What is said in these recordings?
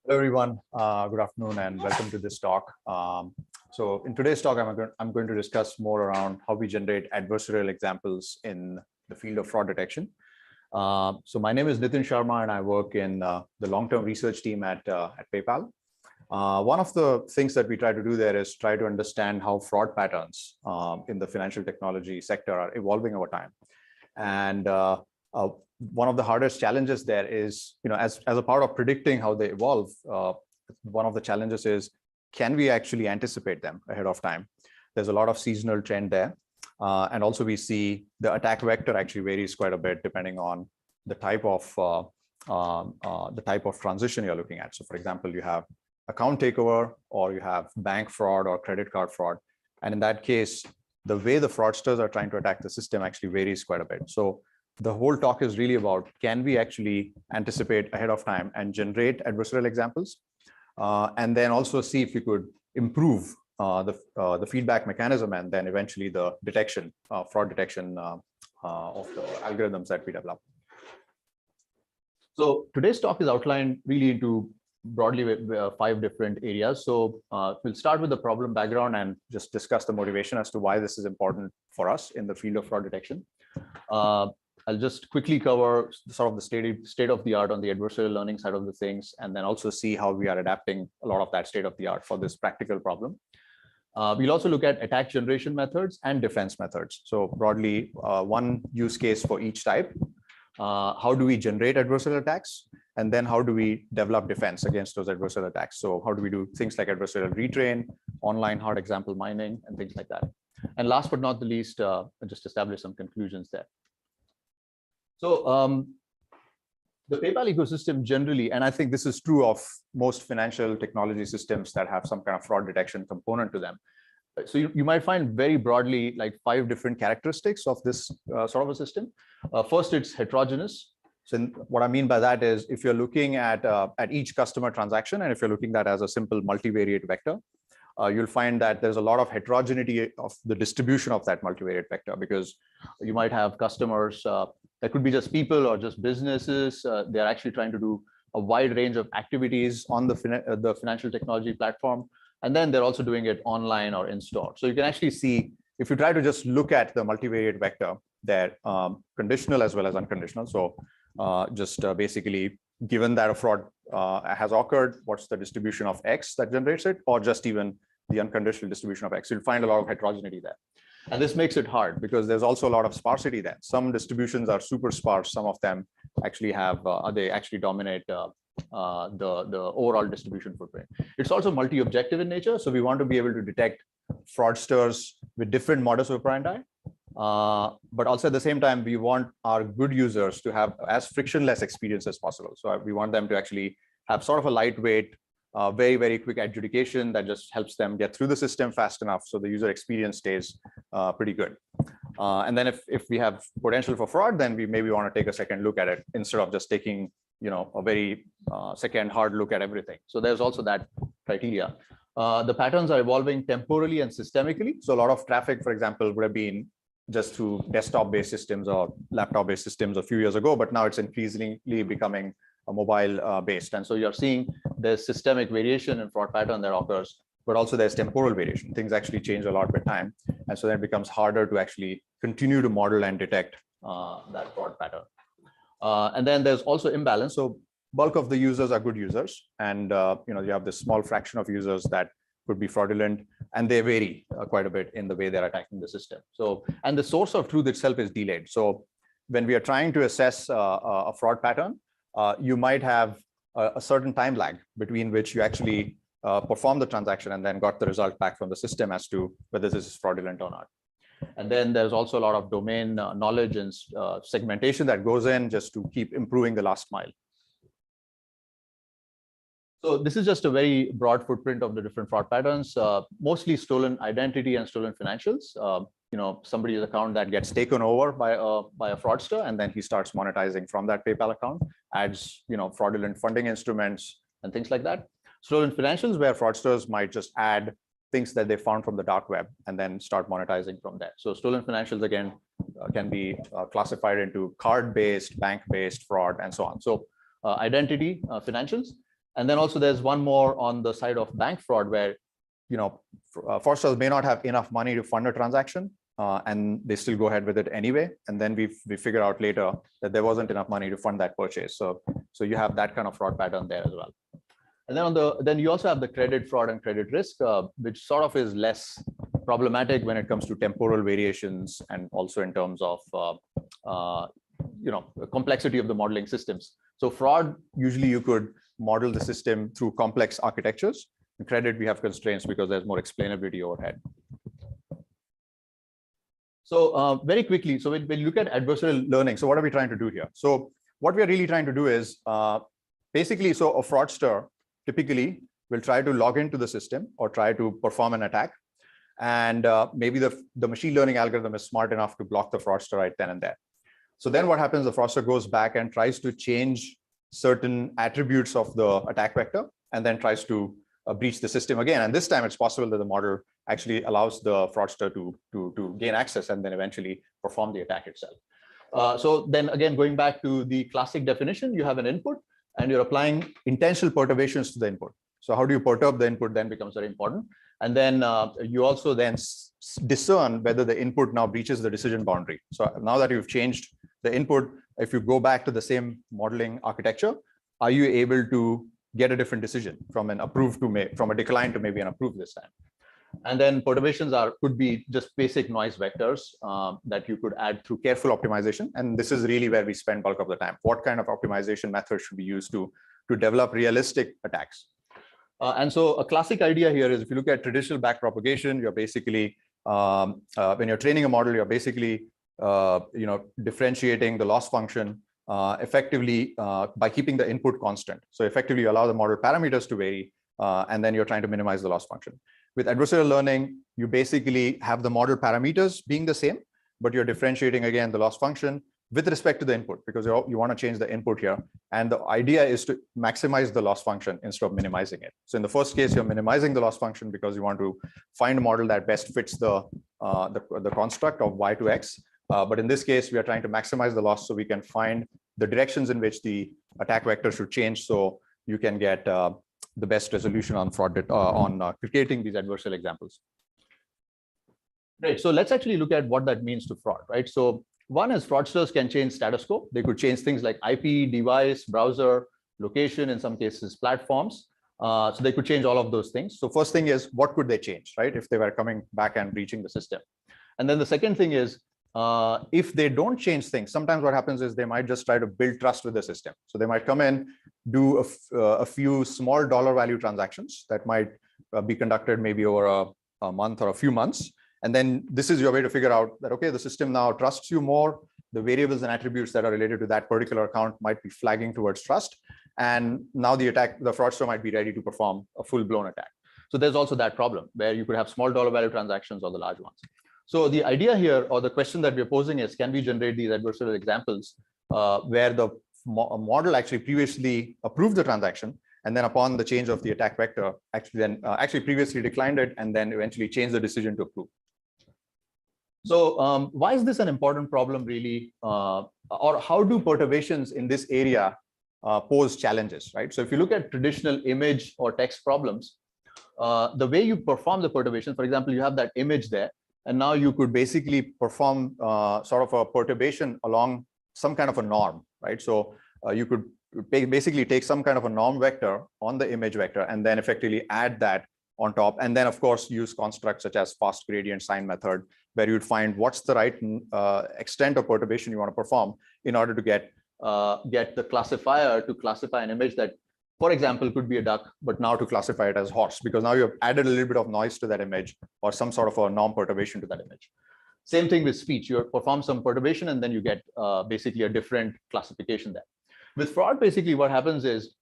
Hello, everyone. Good afternoon and welcome to this talk. So in today's talk, I'm going to discuss more around how we generate adversarial examples in the field of fraud detection. So my name is Nitin Sharma and I work in the long-term research team at PayPal. One of the things that we try to do there is try to understand how fraud patterns in the financial technology sector are evolving over time. And one of the hardest challenges there is, as a part of predicting how they evolve, one of the challenges is, can we actually anticipate them ahead of time? There's a lot of seasonal trend there. And also we see the attack vector actually varies quite a bit depending on the type of transition you're looking at. So for example, you have account takeover, or you have bank fraud or credit card fraud. And in that case, the way the fraudsters are trying to attack the system actually varies quite a bit. So the whole talk is really about, can we actually anticipate ahead of time and generate adversarial examples? And then also see if we could improve the feedback mechanism and then eventually the detection, fraud detection of the algorithms that we develop. So today's talk is outlined really into broadly 5 different areas. So we'll start with the problem background and just discuss the motivation as to why this is important for us in the field of fraud detection. I'll just quickly cover sort of the state of the art on the adversarial learning side of the things, and then also see how we are adapting a lot of that state of the art for this practical problem. We'll also look at attack generation methods and defense methods. So broadly, one use case for each type. How do we generate adversarial attacks? And then how do we develop defense against those adversarial attacks? So how do we do things like adversarial retrain, online hard example mining, and things like that? And last but not the least, just establish some conclusions there. So the PayPal ecosystem generally, and I think this is true of most financial technology systems that have some kind of fraud detection component to them. So you might find very broadly like 5 different characteristics of this sort of a system. First, it's heterogeneous. So what I mean by that is, if you're looking at each customer transaction, and if you're looking at that as a simple multivariate vector, you'll find that there's a lot of heterogeneity of the distribution of that multivariate vector, because you might have customers that could be just people or just businesses. They're actually trying to do a wide range of activities on the financial technology platform. And then they're also doing it online or in store. So you can actually see, if you try to just look at the multivariate vector, they're conditional as well as unconditional. So basically, given that a fraud has occurred, what's the distribution of X that generates it, or just even the unconditional distribution of X? You'll find a lot of heterogeneity there. And this makes it hard because there's also a lot of sparsity there. Some distributions are super sparse. Some of them actually have, they actually dominate the overall distribution footprint. It's also multi-objective in nature. So we want to be able to detect fraudsters with different modus operandi. But also at the same time, we want our good users to have as frictionless experience as possible. So we want them to actually have sort of a lightweight, very, very quick adjudication that just helps them get through the system fast enough so the user experience stays pretty good. And then if we have potential for fraud, then we maybe want to take a second look at it instead of just taking a very second hard look at everything. So there's also that criteria. The patterns are evolving temporally and systemically. So a lot of traffic, for example, would have been just through desktop-based systems or laptop-based systems a few years ago, but now it's increasingly becoming a mobile-based. And so you're seeing there's systemic variation in fraud pattern that occurs, but also there's temporal variation. Things actually change a lot with time. And so then it becomes harder to actually continue to model and detect that fraud pattern. And then there's also imbalance. So bulk of the users are good users. And you have this small fraction of users that could be fraudulent, and they vary quite a bit in the way they're attacking the system. So, and the source of truth itself is delayed. So when we are trying to assess a fraud pattern, you might have a certain time lag between which you actually perform the transaction and then got the result back from the system as to whether this is fraudulent or not. And then there's also a lot of domain knowledge and segmentation that goes in just to keep improving the last mile. So this is just a very broad footprint of the different fraud patterns, mostly stolen identity and stolen financials. Somebody's account that gets taken over by a fraudster, and then he starts monetizing from that PayPal account, adds fraudulent funding instruments and things like that. Stolen financials, where fraudsters might just add things that they found from the dark web and then start monetizing from there. So stolen financials, again, can be classified into card-based, bank-based fraud, and so on. So identity, financials. And then also there's one more on the side of bank fraud where, fraudsters may not have enough money to fund a transaction, and they still go ahead with it anyway. And then we figure out later that there wasn't enough money to fund that purchase. So you have that kind of fraud pattern there as well. And then you also have the credit fraud and credit risk, which sort of is less problematic when it comes to temporal variations and also in terms of complexity of the modeling systems. So fraud, usually you could model the system through complex architectures. In credit, we have constraints because there's more explainability overhead. So very quickly, so when you look at adversarial learning, so what are we trying to do here? So what we're really trying to do is basically, so a fraudster typically will try to log into the system or try to perform an attack. And maybe the machine learning algorithm is smart enough to block the fraudster right then and there. So then what happens, the fraudster goes back and tries to change certain attributes of the attack vector and then tries to breach the system again. And this time it's possible that the model actually allows the fraudster to gain access and then eventually perform the attack itself. So then again, going back to the classic definition, you have an input and you're applying intentional perturbations to the input. So how do you perturb the input then becomes very important. And then you also then discern whether the input now breaches the decision boundary. So now that you've changed the input, if you go back to the same modeling architecture, are you able to get a different decision from an approved to from a decline to maybe an approved this time? And then perturbations could be just basic noise vectors that you could add through careful optimization. And this is really where we spend bulk of the time. What kind of optimization methods should be used to develop realistic attacks? And so a classic idea here is if you look at traditional backpropagation, you're basically, when you're training a model, you're basically differentiating the loss function effectively by keeping the input constant. So effectively you allow the model parameters to vary, and then you're trying to minimize the loss function. With adversarial learning, you basically have the model parameters being the same, but you're differentiating again the loss function with respect to the input because you want to change the input here. And the idea is to maximize the loss function instead of minimizing it. So in the first case, you're minimizing the loss function because you want to find a model that best fits the construct of y to x. But in this case, we are trying to maximize the loss so we can find the directions in which the attack vector should change so you can get the best resolution on fraud on creating these adversarial examples. Right. So let's actually look at what that means to fraud, right? So one is fraudsters can change status quo. They could change things like IP, device, browser, location, in some cases, platforms. So they could change all of those things. So first thing is, what could they change, right? If they were coming back and breaching the system. And then the second thing is, if they don't change things, sometimes what happens is they might just try to build trust with the system. So they might come in, do a few small dollar value transactions that might be conducted maybe over a month or a few months. And then this is your way to figure out that, okay, the system now trusts you more. The variables and attributes that are related to that particular account might be flagging towards trust. And now the fraudster might be ready to perform a full-blown attack. So there's also that problem where you could have small dollar value transactions or the large ones. So the idea here, or the question that we're posing is, can we generate these adversarial examples where the model actually previously approved the transaction, and then upon the change of the attack vector, actually previously declined it, and then eventually changed the decision to approve. So why is this an important problem really, or how do perturbations in this area pose challenges, right? So if you look at traditional image or text problems, the way you perform the perturbation, for example, you have that image there, and now you could basically perform sort of a perturbation along some kind of a norm, right? So you could basically take some kind of a norm vector on the image vector and then effectively add that on top. And then of course, use constructs such as fast gradient sign method, where you'd find what's the right extent of perturbation you want to perform in order to get the classifier to classify an image that, for example, could be a duck, but now to classify it as horse, because now you've added a little bit of noise to that image or some sort of a norm perturbation to that image. Same thing with speech. You perform some perturbation and then you get basically a different classification there. With fraud, basically what happens is,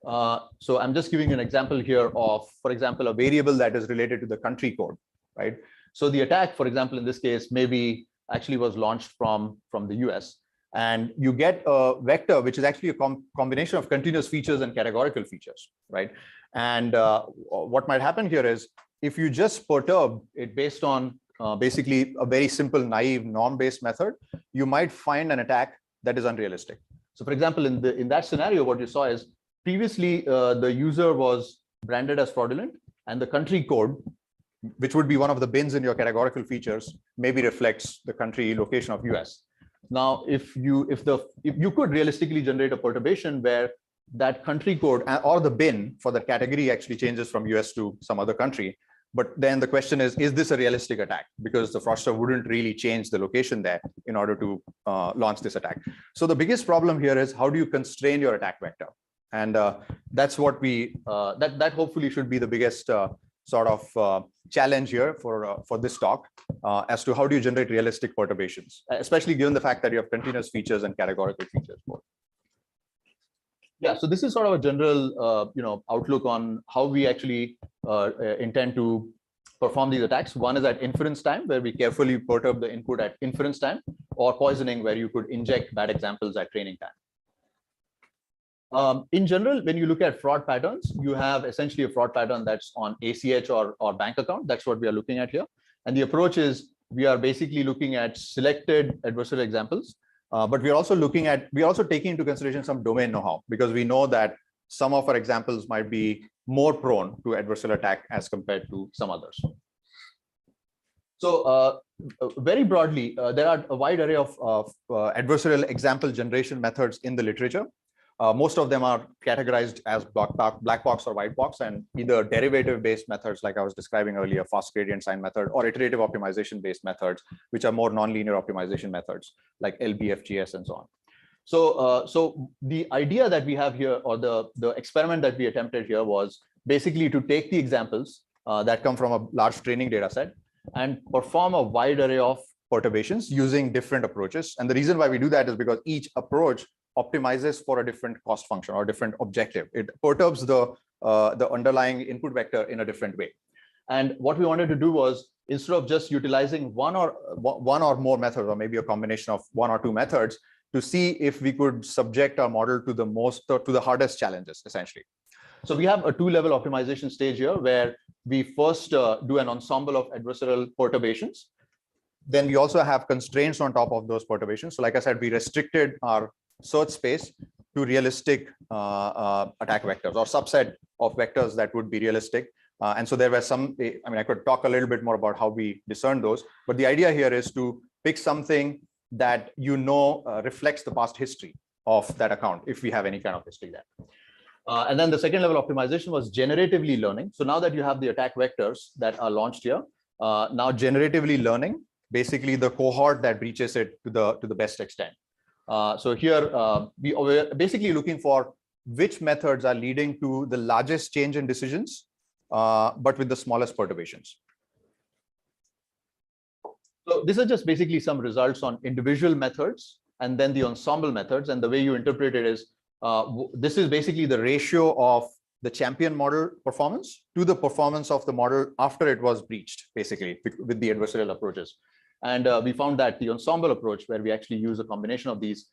so I'm just giving you an example here of, for example, a variable that is related to the country code, right? So the attack, for example, in this case, maybe actually was launched from the US, and you get a vector, which is actually a combination of continuous features and categorical features, right? And what might happen here is, if you just perturb it based on basically a very simple, naive, norm-based method, you might find an attack that is unrealistic. So for example, in that scenario, what you saw is previously the user was branded as fraudulent, and the country code, which would be one of the bins in your categorical features, maybe reflects the country location of US. Now, if you could realistically generate a perturbation where that country code or the bin for the category actually changes from US to some other country. But then the question is this a realistic attack? Because the fraudster wouldn't really change the location there in order to launch this attack. So the biggest problem here is, how do you constrain your attack vector? And that's what that hopefully should be the biggest sort of challenge here for this talk, as to how do you generate realistic perturbations, especially given the fact that you have continuous features and categorical features both. Yeah, so this is sort of a general outlook on how we actually intend to perform these attacks. One is at inference time, where we carefully perturb the input at inference time, or poisoning, where you could inject bad examples at training time. In general, when you look at fraud patterns, you have essentially a fraud pattern that's on ACH or bank account. That's what we are looking at here. And the approach is, we are basically looking at selected adversarial examples, but we are also taking into consideration some domain know-how, because we know that some of our examples might be more prone to adversarial attack as compared to some others. So very broadly, there are a wide array of adversarial example generation methods in the literature. Most of them are categorized as black box or white box, and either derivative-based methods, like I was describing earlier, fast gradient sign method, or iterative optimization-based methods, which are more nonlinear optimization methods, like LBFGS and so on. So the idea that we have here, or the experiment that we attempted here, was basically to take the examples that come from a large training data set and perform a wide array of perturbations using different approaches. And the reason why we do that is because each approach optimizes for a different cost function or different objective. It perturbs the underlying input vector in a different way. And what we wanted to do was, instead of just utilizing one or more methods, or maybe a combination of one or two methods, to see if we could subject our model to the hardest challenges, essentially. So we have a two-level optimization stage here, where we first do an ensemble of adversarial perturbations. Then we also have constraints on top of those perturbations. So like I said, we restricted our search space to realistic attack vectors, or subset of vectors that would be realistic. And so there were some, I could talk a little bit more about how we discern those, but the idea here is to pick something that reflects the past history of that account, if we have any kind of history there. And then the second level optimization was generatively learning. So now that you have the attack vectors that are launched here, now generatively learning, basically the cohort that breaches it to the best extent. So here we are basically looking for which methods are leading to the largest change in decisions, but with the smallest perturbations. So these are just basically some results on individual methods and then the ensemble methods. And the way you interpret it is, this is basically the ratio of the champion model performance to the performance of the model after it was breached, basically, with the adversarial approaches. And we found that the ensemble approach, where we actually use a combination of these,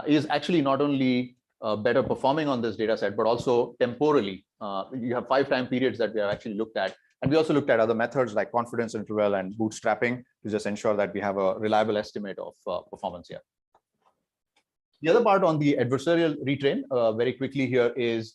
is actually not only better performing on this data set, but also temporally. You have 5 time periods that we have actually looked at. And we also looked at other methods like confidence interval and bootstrapping to just ensure that we have a reliable estimate of performance here. The other part on the adversarial retrain, very quickly here, is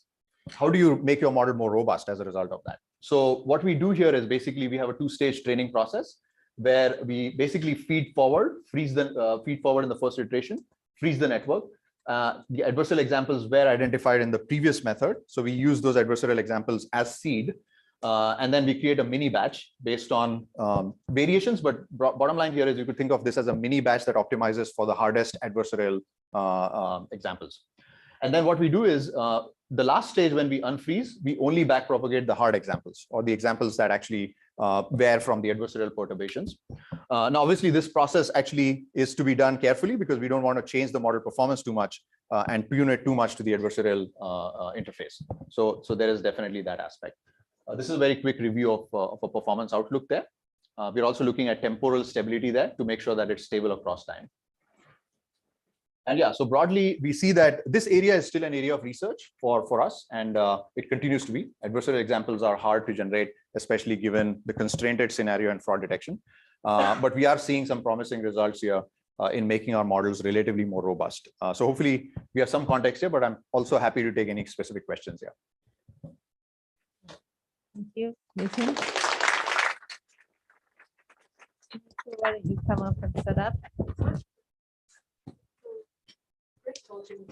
how do you make your model more robust as a result of that? So what we do here is basically we have a 2-stage training process, where we basically feed forward in the first iteration, freeze the network. The adversarial examples were identified in the previous method. So we use those adversarial examples as seed. And then we create a mini batch based on variations. But bottom line here is, you could think of this as a mini batch that optimizes for the hardest adversarial examples. And then what we do is, the last stage, when we unfreeze, we only backpropagate the hard examples, or the examples that actually were from the adversarial perturbations. Now, obviously, this process actually is to be done carefully because we don't want to change the model performance too much and tune it too much to the adversarial interface. So there is definitely that aspect. This is a very quick review of a performance outlook there. We're also looking at temporal stability there to make sure that it's stable across time. And yeah, so broadly, we see that this area is still an area of research for us, and it continues to be. Adversarial examples are hard to generate, especially given the constrained scenario and fraud detection. But we are seeing some promising results here in making our models relatively more robust. So hopefully we have some context here, but I'm also happy to take any specific questions here. Thank you. Nathan? Why don't you come up and set up? So, in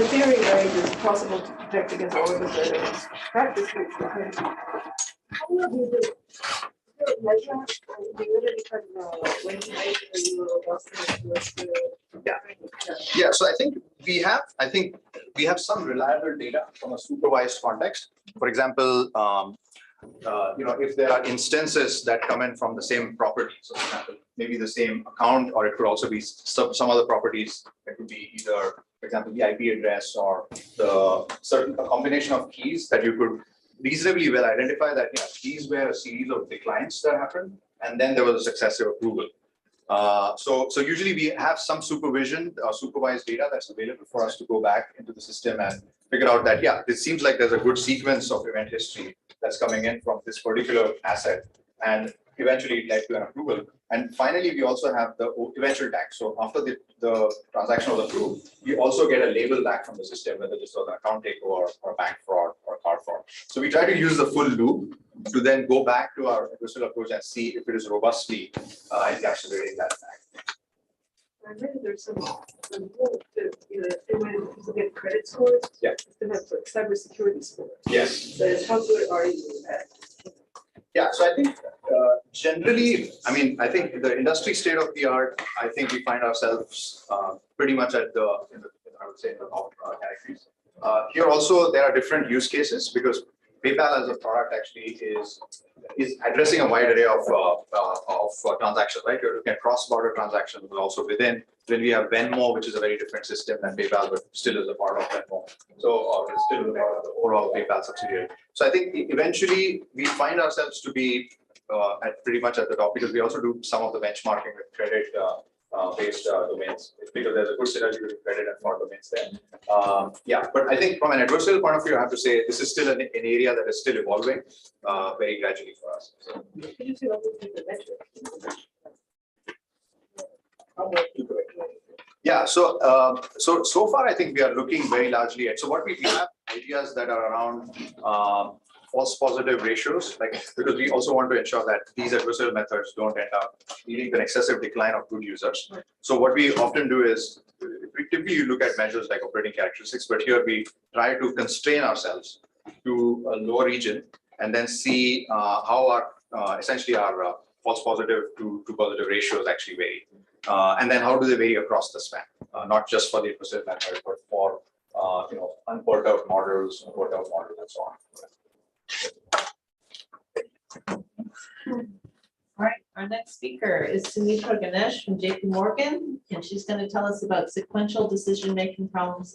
theory, right, it's possible to protect against all of the threats. Practice makes it hard. How will you do? Measure, do you really kind of when you measure your robustness with the Yeah, so I think we have some reliable data from a supervised context. For example, if there are instances that come in from the same property, so for example, maybe the same account, or it could also be some other properties. It could be either, for example, the IP address or a combination of keys that you could reasonably well identify that these were a series of declines that happened, and then there was a successive approval. So usually we have some supervision or supervised data that's available for us to go back into the system and figure out that, it seems like there's a good sequence of event history that's coming in from this particular asset, and eventually it led to an approval. And finally, we also have the eventual tag. So after the transaction was approved, we also get a label back from the system, whether this was an account takeover or bank fraud or card fraud. So we try to use the full loop to then go back to our adversarial approach and see if it is robustly encapsulating that tag. I read there's some rule that when people get credit scores, they have like cybersecurity scores. Yes. So how good are you in that? Yeah, so I think generally, I think the industry state of the art, I think we find ourselves pretty much at I would say, in the top categories. Here also, there are different use cases because PayPal as a product actually is addressing a wide array of transactions, right? You're looking at cross-border transactions, but also within. Then we have Venmo, which is a very different system than PayPal, but still is a part of Venmo. So it's still a part of the overall PayPal subsidiary. So I think eventually we find ourselves to be pretty much at the top because we also do some of the benchmarking with credit based domains because there's a good synergy between credit and fraud domains there. But I think from an adversarial point of view, I have to say this is still an area that is still evolving very gradually for us. So. Can you see what the metric? Yeah, so far I think we are looking very largely at, so what we have ideas that are around false positive ratios, because we also want to ensure that these adversarial methods don't end up leading to an excessive decline of good users. So what we often do is, we typically look at measures like operating characteristics, but here we try to constrain ourselves to a lower region and then see how essentially our false positive to positive ratios actually vary. And then how do they vary across the span, not just for the adversarial method, but for unworked out models, unworked out models, and so on. All right, our next speaker is Sumitra Ganesh from JP Morgan, and she's going to tell us about sequential decision-making problems in